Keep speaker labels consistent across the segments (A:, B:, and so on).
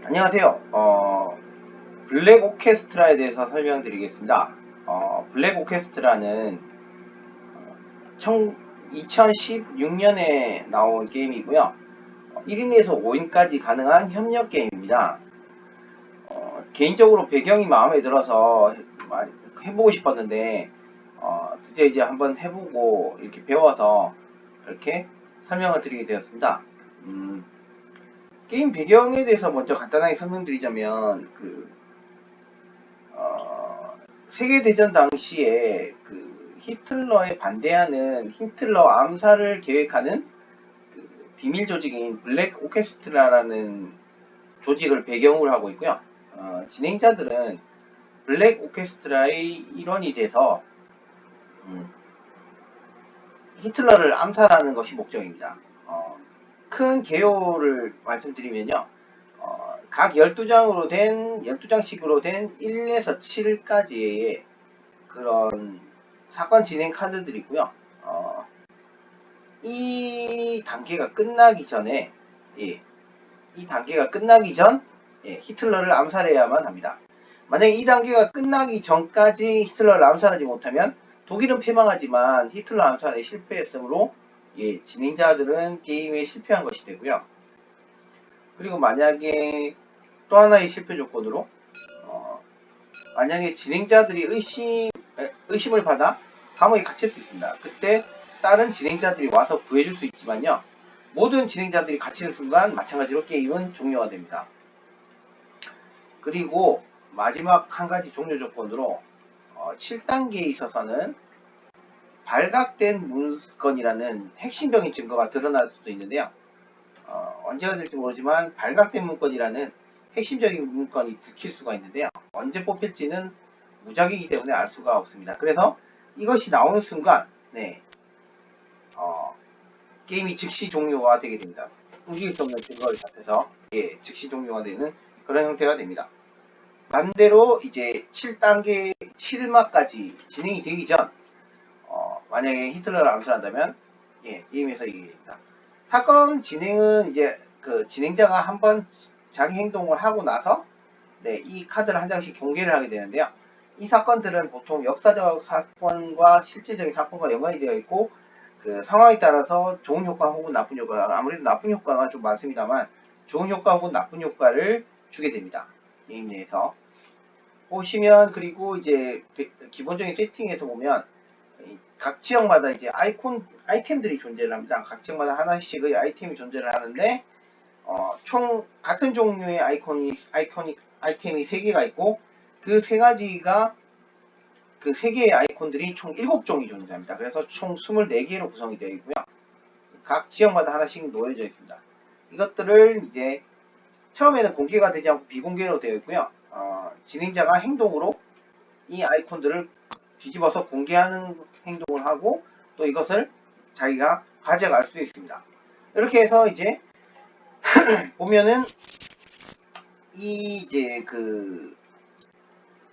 A: 안녕하세요. 블랙 오케스트라에 대해서 설명드리겠습니다. 블랙 오케스트라는 2016년에 나온 게임이고요. 1인에서 5인까지 가능한 협력 게임입니다. 개인적으로 배경이 마음에 들어서 해보고 싶었는데 드디어 이제 한번 해보고 이렇게 배워서 이렇게 설명을 드리게 되었습니다. 게임 배경에 대해서 먼저 간단하게 설명드리자면 세계대전 당시에 히틀러에 반대하는 히틀러 암살을 계획하는 비밀 조직인 블랙 오케스트라라는 조직을 배경으로 하고 있고요. 진행자들은 블랙 오케스트라의 일원이 돼서 히틀러를 암살하는 것이 목적입니다. 큰 개요를 말씀드리면요. 각 12장식으로 된 1에서 7까지의 그런 사건 진행 카드들이 있고요. 이 단계가 끝나기 전에, 예, 이 단계가 끝나기 전, 히틀러를 암살해야만 합니다. 만약에 이 단계가 끝나기 전까지 히틀러를 암살하지 못하면 독일은 패망하지만 히틀러 암살에 실패했으므로 진행자들은 게임에 실패한 것이 되고요. 그리고 만약에 또 하나의 실패 조건으로 만약에 진행자들이 의심을 받아 감옥에 갇힐 수 있습니다. 그때 다른 진행자들이 와서 구해줄 수 있지만요. 모든 진행자들이 갇히는 순간 마찬가지로 게임은 종료가 됩니다. 그리고 마지막 한 가지 종료 조건으로 7단계에 있어서는 발각된 문건이라는 핵심적인 증거가 드러날 수도 있는데요. 언제가 될지 모르지만 발각된 문건이라는 핵심적인 문건이 들킬 수가 있는데요. 언제 뽑힐지는 무작위이기 때문에 알 수가 없습니다. 그래서 이것이 나오는 순간 게임이 즉시 종료가 되게 됩니다. 움직일 수 없는 증거를 잡혀서 즉시 종료가 되는 그런 형태가 됩니다. 반대로 이제 7단계 7막까지 진행이 되기 전 만약에 히틀러를 암살한다면 게임에서 이기게 됩니다. 사건 진행은 이제 진행자가 한번 자기 행동을 하고 나서 이 카드를 한 장씩 공개를 하게 되는데요. 이 사건들은 보통 역사적 사건과 실제적인 사건과 연관이 되어 있고 상황에 따라서 좋은 효과 혹은 나쁜 효과, 아무래도 나쁜 효과가 좀 많습니다만 좋은 효과 혹은 나쁜 효과를 주게 됩니다. 게임 내에서 보시면, 그리고 이제 기본적인 세팅에서 보면 각 지역마다 이제 아이템들이 존재를 합니다. 각 지역마다 하나씩의 아이템이 존재를 하는데 총 같은 종류의 아이템이 3개가 있고 그 3가지가 그 3개의 아이콘들이 총 7종이 존재합니다. 그래서 총 24개로 구성이 되어 있고요. 각 지역마다 하나씩 놓여져 있습니다. 이것들을 이제 처음에는 공개가 되지 않고 비공개로 되어 있고요. 진행자가 행동으로 이 아이콘들을 뒤집어서 공개하는 행동을 하고 또 이것을 자기가 가져갈 수 있습니다. 이렇게 해서 이제 보면은 이제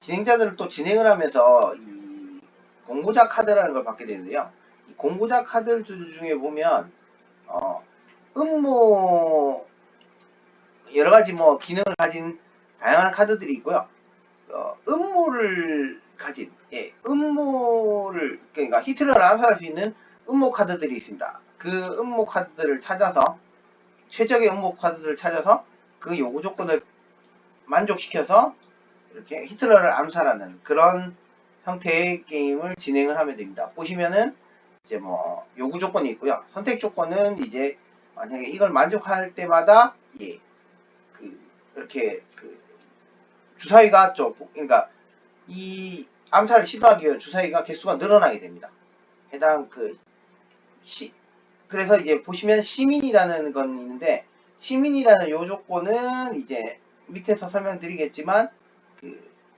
A: 진행자들을 또 진행을 하면서 이 공부자 카드라는 걸 받게 되는데요. 이 공부자 카드 중에 보면 음모 여러 가지 뭐 기능을 가진 다양한 카드들이 있고요. 음모를 가진 음모를 그러니까 히틀러를 암살할 수 있는 음모 카드들이 있습니다. 그 음모 카드들을 찾아서 최적의 음모 카드들을 찾아서 그 요구 조건을 만족시켜서 이렇게 히틀러를 암살하는 그런 형태의 게임을 진행을 하면 됩니다. 보시면은 이제 뭐 요구 조건이 있고요. 선택 조건은 이제 만약에 이걸 만족할 때마다 이렇게 주사위가 그러니까 이 암살을 시도하기 위해 주사위가 개수가 늘어나게 됩니다. 해당 그래서 이제 보시면 시민이라는 건 있는데 시민이라는 요 조건은 이제 밑에서 설명드리겠지만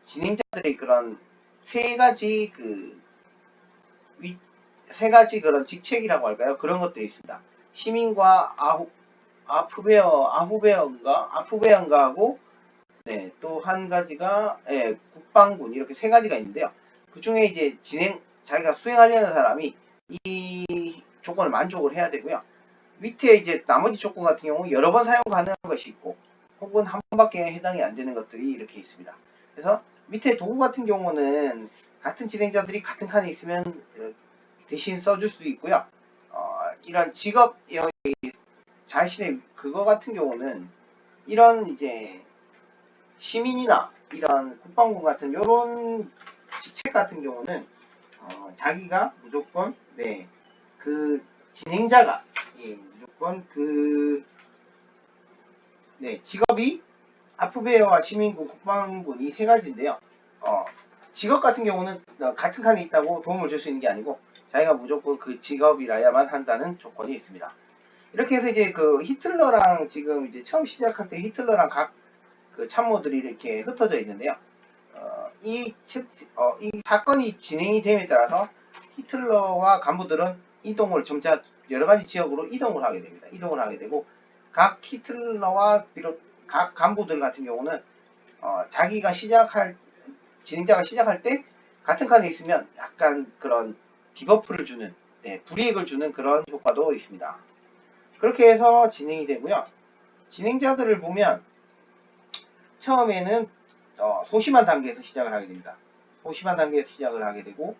A: 진행자들의 그런 세 가지 그런 직책이라고 할까요? 그런 것들이 있습니다. 시민과 아프베어인가하고 또 한 가지가 국방군, 이렇게 세 가지가 있는데요. 그 중에 이제 자기가 수행하려는 사람이 이 조건을 만족을 해야 되고요. 밑에 이제 나머지 조건 같은 경우 여러 번 사용 가능한 것이 있고 혹은 한 번밖에 해당이 안 되는 것들이 이렇게 있습니다. 그래서 밑에 도구 같은 경우는 같은 진행자들이 같은 칸에 있으면 대신 써줄 수 있고요. 이런 직업 자신의 그거 같은 경우는 이런 이제 시민이나 이런 국방부 같은 이런 직책 같은 경우는 자기가 무조건 그 진행자가 무조건 직업이 아프베어와 시민군 국방군 이 세 가지인데요. 직업 같은 경우는 같은 칸에 있다고 도움을 줄 수 있는 게 아니고 자기가 무조건 그 직업이라야만 한다는 조건이 있습니다. 이렇게 해서 이제 그 히틀러랑 지금 이제 처음 시작할 때 히틀러랑 각 그 참모들이 이렇게 흩어져 있는데요. 이 사건이 진행이 됨에 따라서 히틀러와 간부들은 이동을 점차 여러 가지 지역으로 이동을 하게 됩니다. 이동을 하게 되고 각 히틀러와 비롯 각 간부들 같은 경우는 자기가 진행자가 시작할 때 같은 칸에 있으면 약간 그런 디버프를 주는 불이익을 주는 그런 효과도 있습니다. 그렇게 해서 진행이 되고요. 진행자들을 보면 처음에는 소심한 단계에서 시작을 하게 됩니다. 소심한 단계에서 시작을 하게 되고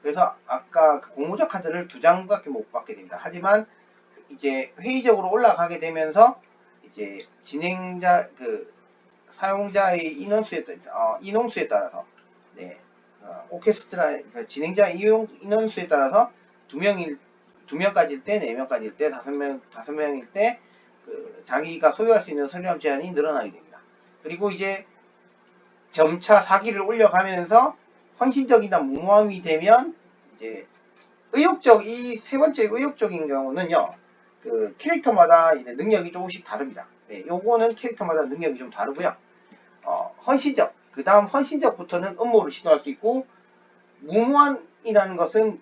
A: 그래서 아까 그 공모적 카드를 2장밖에 못 받게 됩니다. 하지만 이제 회의적으로 올라가게 되면서 이제 진행자 사용자의 인원수에 따라서 오케스트라 진행자 인원수에 따라서 2명까지일 때, 4명까지일 때, 5명일 때 자기가 소유할 수 있는 선량함 제한이 늘어나게 됩니다. 그리고 이제 점차 사기를 올려가면서 헌신적이나 무모함이 되면 이제 이 세 번째 의욕적인 경우는요. 그 캐릭터마다 능력이 조금씩 다릅니다. 요거는 캐릭터마다 능력이 좀 다르고요. 헌신적, 그 다음 헌신적부터는 음모를 시도할 수 있고 무모함이라는 것은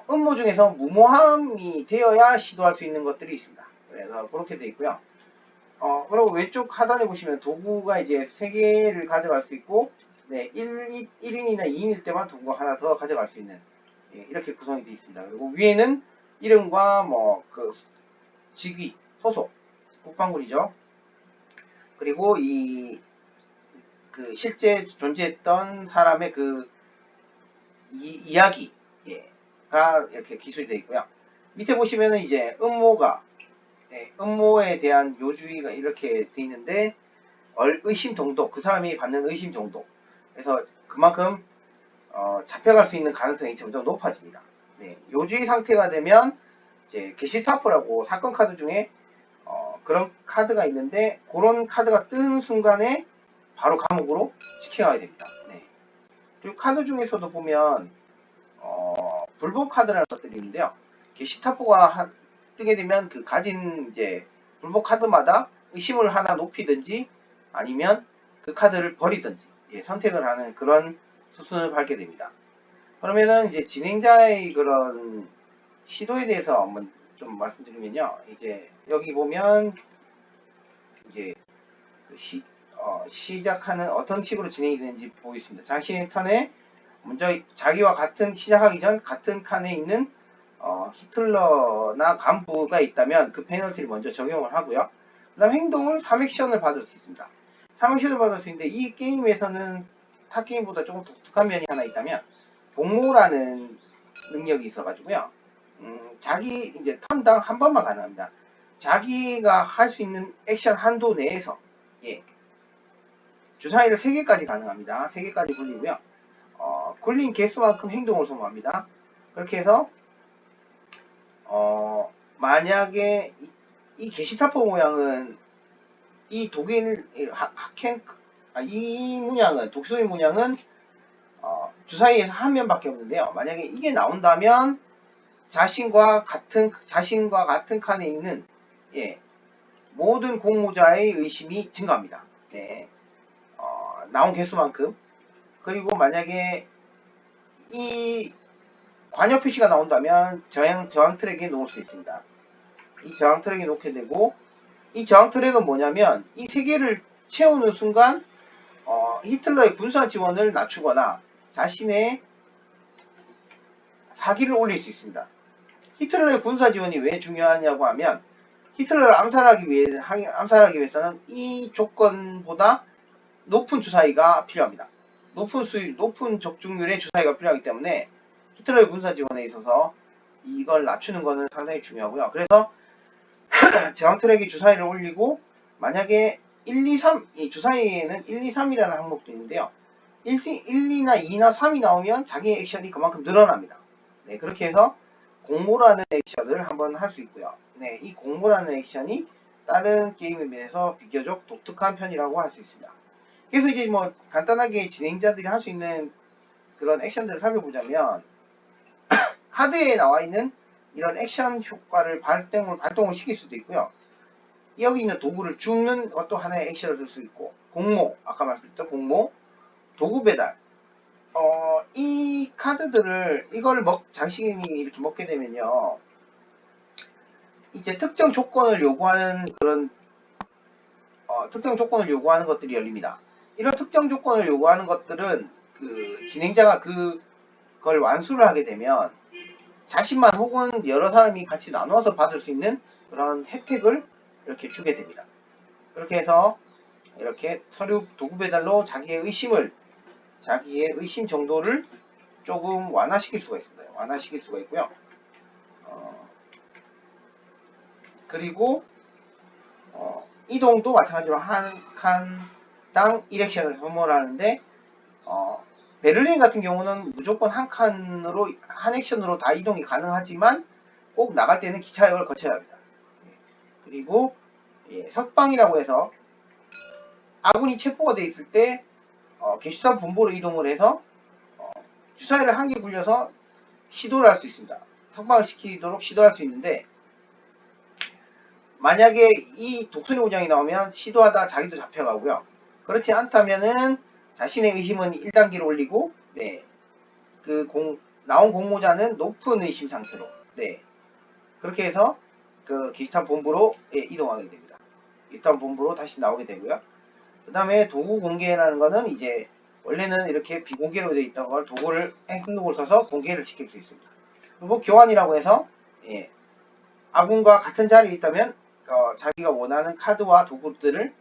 A: 음모 중에서 무모함이 되어야 시도할 수 있는 것들이 있습니다. 그래서 그렇게 되어 있고요. 그리고 왼쪽 하단에 보시면 도구가 이제 3개를 가져갈 수 있고 1인이나 2인일 때만 도구가 하나 더 가져갈 수 있는 이렇게 구성이 되어 있습니다. 그리고 위에는 이름과 그 직위, 소속, 국방군이죠. 그리고 그 실제 존재했던 사람의 그 이야기가 이렇게 기술이 되어 있고요. 밑에 보시면은 이제 음모에 대한 요주의가 이렇게 되어 있는데 의심 정도, 그 사람이 받는 의심 정도. 그래서 그만큼 잡혀갈 수 있는 가능성이 점점 높아집니다. 요주의 상태가 되면 이제 게시타프라고 사건 카드 중에 그런 카드가 있는데 그런 카드가 뜨는 순간에 바로 감옥으로 지켜가야 됩니다. 그리고 카드 중에서도 보면 불법 카드라는 것들이 있는데요. 게시타프가 뜨게 되면 그 가진 이제 불법 카드마다 의심을 하나 높이든지 아니면 그 카드를 버리든지 선택을 하는 그런 수순을 밟게 됩니다. 그러면은 이제 진행자의 그런 시도에 대해서 한번 좀 말씀드리면요. 이제 여기 보면 이제 시작하는 어떤 식으로 진행이 되는지 보겠습니다. 자신의 턴에 먼저 자기와 같은 시작하기 전 같은 칸에 있는 히틀러나 간부가 있다면 그 페널티를 먼저 적용을 하고요. 그 다음 행동을 3액션을 받을 수 있습니다. 3액션을 받을 수 있는데 이 게임에서는 타 게임보다 조금 독특한 면이 하나 있다면 복무라는 능력이 있어가지고요. 자기 이제 턴당 한 번만 가능합니다. 자기가 할 수 있는 액션 한도 내에서 주사위를 3개까지 가능합니다. 3개까지 굴리고요. 굴린 개수만큼 행동을 소모합니다. 그렇게 해서 만약에 이 게시타포 모양은 이 독일 이 문양은 독소의 문양은 주사위에서 한 면밖에 없는데요. 만약에 이게 나온다면 자신과 같은 칸에 있는 모든 공모자의 의심이 증가합니다. 나온 개수만큼. 그리고 만약에 이 관여 표시가 나온다면 저항 트랙에 놓을 수 있습니다. 이 저항 트랙에 놓게 되고 이 저항 트랙은 뭐냐면 이 3개를 채우는 순간 히틀러의 군사 지원을 낮추거나 자신의 사기를 올릴 수 있습니다. 히틀러의 군사 지원이 왜 중요하냐고 하면 히틀러를 암살하기 위해서는 이 조건보다 높은 주사위가 필요합니다. 높은 적중률의 주사위가 필요하기 때문에 히틀러의 군사 지원에 있어서 이걸 낮추는 것은 상당히 중요하고요. 그래서 제왕 트랙에 주사위를 올리고 만약에 1, 2, 3, 이 주사위에는 1, 2, 3이라는 항목도 있는데요. 1, 2나 2나 3이 나오면 자기의 액션이 그만큼 늘어납니다. 네, 그렇게 해서 공모라는 액션을 한번 할 수 있고요. 네, 이 공모라는 액션이 다른 게임에 비해서 비교적 독특한 편이라고 할 수 있습니다. 그래서 이제 뭐 간단하게 진행자들이 할 수 있는 그런 액션들을 살펴보자면 하드에 나와 있는 이런 액션 효과를 발동을 시킬 수도 있고요. 여기 있는 도구를 줍는 것도 하나의 액션을 쓸 수 있고, 공모, 아까 말씀드렸던 공모, 도구 배달. 이 카드들을 이걸 자신이 이렇게 먹게 되면요, 이제 특정 조건을 요구하는 것들이 열립니다. 이런 특정 조건을 요구하는 것들은 그 진행자가 그걸 완수를 하게 되면 자신만 혹은 여러 사람이 같이 나눠서 받을 수 있는 그런 혜택을 이렇게 주게 됩니다. 그렇게 해서 이렇게 서류 도구 배달로 자기의 의심 정도를 조금 완화시킬 수가 있습니다. 완화시킬 수가 있고요. 그리고 이동도 마찬가지로 한 칸당 1액션을 소모하는데 베를린 같은 경우는 무조건 한 액션으로 다 이동이 가능하지만 꼭 나갈 때는 기차역을 거쳐야 합니다. 그리고 석방이라고 해서 아군이 체포가 되어 있을 때 개수산 본부로 이동을 해서 주사위를 한 개 굴려서 시도를 할 수 있습니다. 석방을 시키도록 시도할 수 있는데 만약에 이 독수리 오장이 나오면 시도하다 자기도 잡혀가고요. 그렇지 않다면은 자신의 의심은 1단계로 올리고 나온 공모자는 높은 의심 상태로 그렇게 해서 그 기탄 본부로 이동하게 됩니다. 기탄 본부로 다시 나오게 되고요. 그 다음에 도구 공개라는 거는 이제 원래는 이렇게 비공개로 되어 있던 걸 행동을 써서 공개를 시킬 수 있습니다. 그리고 교환이라고 해서 아군과 같은 자리에 있다면 자기가 원하는 카드와 도구들을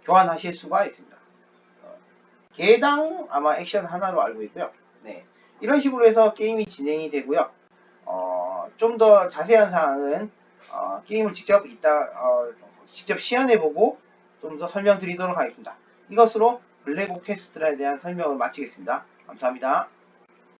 A: 교환하실 수가 있습니다. 개당 아마 액션 하나로 알고 있고요. 이런 식으로 해서 게임이 진행이 되고요. 좀 더 자세한 사항은 게임을 직접 시연해보고 좀 더 설명드리도록 하겠습니다. 이것으로 블랙 오케스트라에 대한 설명을 마치겠습니다. 감사합니다.